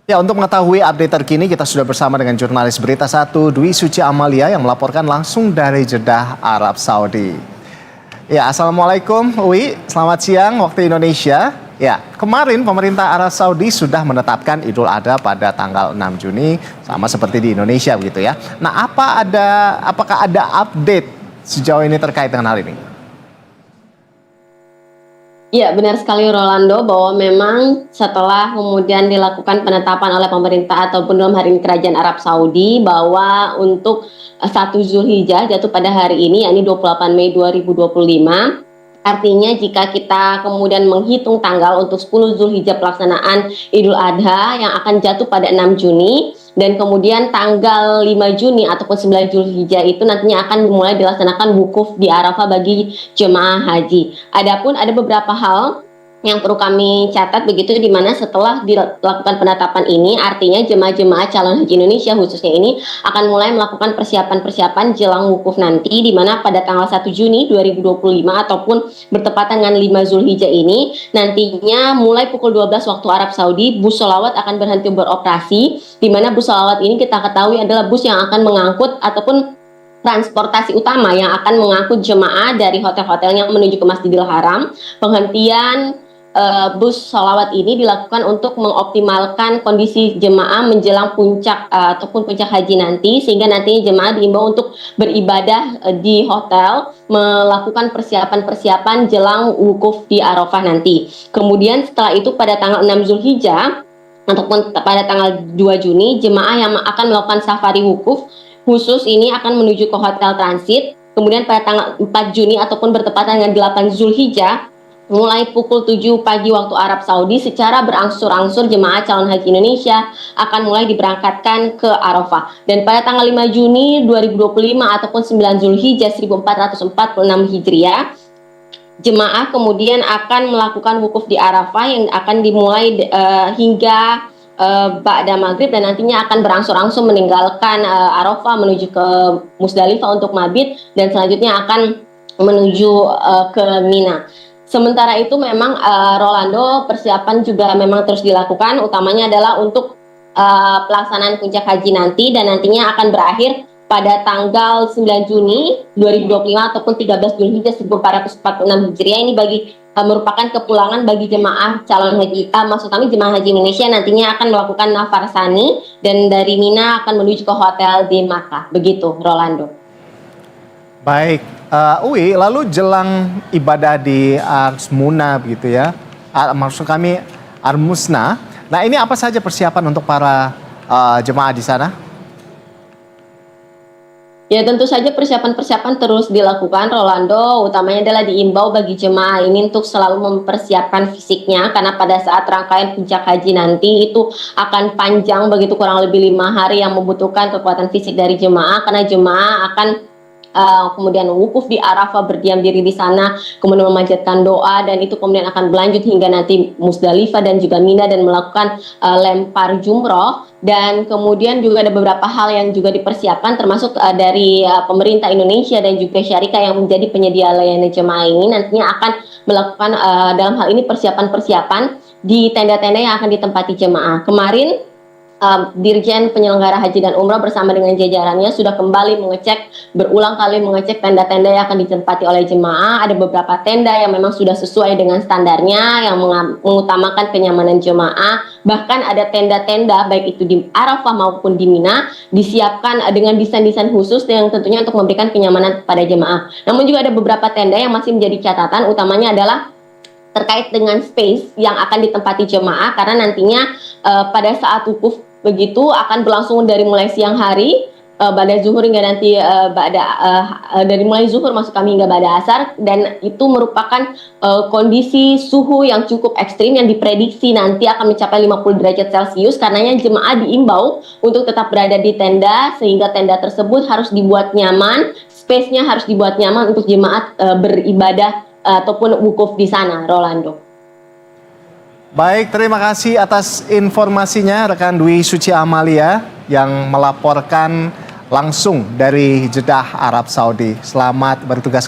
Ya, untuk mengetahui update terkini kita sudah bersama dengan jurnalis Berita 1 Dwi Suci Amalia yang melaporkan langsung dari Jeddah, Arab Saudi. Ya, Assalamualaikum Wi, selamat siang waktu Indonesia. Ya, kemarin pemerintah Arab Saudi sudah menetapkan Idul Adha pada tanggal 6 Juni, sama seperti di Indonesia begitu ya. Nah, apakah ada update sejauh ini terkait dengan hal ini? Iya, benar sekali Rolando bahwa memang setelah kemudian dilakukan penetapan oleh pemerintah ataupun dalam hari ini Kerajaan Arab Saudi bahwa untuk 1 Zulhijjah jatuh pada hari ini, yakni 28 Mei 2025. Artinya jika kita kemudian menghitung tanggal untuk 10 Zulhijjah pelaksanaan Idul Adha yang akan jatuh pada 6 Juni dan kemudian tanggal 5 Juni ataupun 9 Zulhijjah itu nantinya akan mulai dilaksanakan wukuf di Arafah bagi jemaah haji. Adapun ada beberapa hal yang perlu kami catat begitu, di mana setelah dilakukan penetapan ini artinya jemaah-jemaah calon haji Indonesia khususnya ini akan mulai melakukan persiapan-persiapan jelang wukuf nanti, di mana pada tanggal 1 Juni 2025 ataupun bertepatan dengan 5 Zulhijjah ini nantinya mulai pukul 12 waktu Arab Saudi bus sholawat akan berhenti beroperasi, di mana bus sholawat ini kita ketahui adalah bus yang akan mengangkut ataupun transportasi utama yang akan mengangkut jemaah dari hotel-hotelnya menuju ke Masjidil Haram. Penghentian bus sholawat ini dilakukan untuk mengoptimalkan kondisi jemaah menjelang puncak ataupun puncak haji nanti, sehingga nantinya jemaah diimbau untuk beribadah di hotel, melakukan persiapan-persiapan jelang wukuf di Arafah nanti. Kemudian setelah itu pada tanggal 6 Zulhijjah ataupun pada tanggal 2 Juni jemaah yang akan melakukan safari wukuf khusus ini akan menuju ke hotel transit. Kemudian pada tanggal 4 Juni ataupun bertepatan dengan 8 Zulhijjah mulai pukul 7 pagi waktu Arab Saudi secara berangsur-angsur jemaah calon haji Indonesia akan mulai diberangkatkan ke Arafah. Dan pada tanggal 5 Juni 2025 ataupun 9 Zulhijjah 1446 Hijriah, jemaah kemudian akan melakukan wukuf di Arafah yang akan dimulai hingga ba'da maghrib dan nantinya akan berangsur-angsur meninggalkan Arafah menuju ke Musdalifah untuk mabit dan selanjutnya akan menuju ke Mina. Sementara itu memang Rolando, persiapan juga memang terus dilakukan, utamanya adalah untuk pelaksanaan puncak haji nanti dan nantinya akan berakhir pada tanggal 9 Juni 2025 ataupun 13 Zulhijjah 1446 Hijriah. Ini merupakan kepulangan bagi jemaah calon haji, maksud kami jemaah haji Indonesia nantinya akan melakukan nafar sani dan dari Mina akan menuju ke hotel di Makkah. Begitu Rolando. Baik, Uwi, lalu jelang ibadah di Arsmuna begitu ya, maksud kami Armusna. Nah, ini apa saja persiapan untuk para jemaah di sana? Ya, tentu saja persiapan-persiapan terus dilakukan Rolando, utamanya adalah diimbau bagi jemaah ini untuk selalu mempersiapkan fisiknya karena pada saat rangkaian puncak haji nanti itu akan panjang begitu, kurang lebih 5 hari yang membutuhkan kekuatan fisik dari jemaah karena jemaah akan kemudian wukuf di Arafah, berdiam diri di sana, kemudian memanjatkan doa dan itu kemudian akan berlanjut hingga nanti Musdalifah dan juga Mina dan melakukan lempar jumroh. Dan kemudian juga ada beberapa hal yang juga dipersiapkan termasuk dari pemerintah Indonesia dan juga syarikat yang menjadi penyedia layanan jemaah ini nantinya akan melakukan dalam hal ini persiapan-persiapan di tenda-tenda yang akan ditempati jemaah. Kemarin Dirjen Penyelenggara Haji dan Umroh bersama dengan jajarannya sudah kembali berulang kali mengecek tenda-tenda yang akan ditempati oleh jemaah. Ada beberapa tenda yang memang sudah sesuai dengan standarnya, yang mengutamakan kenyamanan jemaah. Bahkan ada tenda-tenda baik itu di Arafah maupun di Mina disiapkan dengan desain-desain khusus yang tentunya untuk memberikan kenyamanan pada jemaah. Namun juga ada beberapa tenda yang masih menjadi catatan, utamanya adalah terkait dengan space yang akan ditempati jemaah karena nantinya pada saat wukuf begitu akan berlangsung dari mulai siang hari pada zuhur hingga nanti dari mulai zuhur masuk kami hingga pada asar, dan itu merupakan kondisi suhu yang cukup ekstrim yang diprediksi nanti akan mencapai 50 derajat Celcius. Karenanya jemaah diimbau untuk tetap berada di tenda sehingga tenda tersebut harus dibuat nyaman, space-nya harus dibuat nyaman untuk jemaah beribadah ataupun wukuf di sana, Rolando. Baik, terima kasih atas informasinya rekan Dwi Suci Amalia yang melaporkan langsung dari Jeddah, Arab Saudi. Selamat bertugas kembali.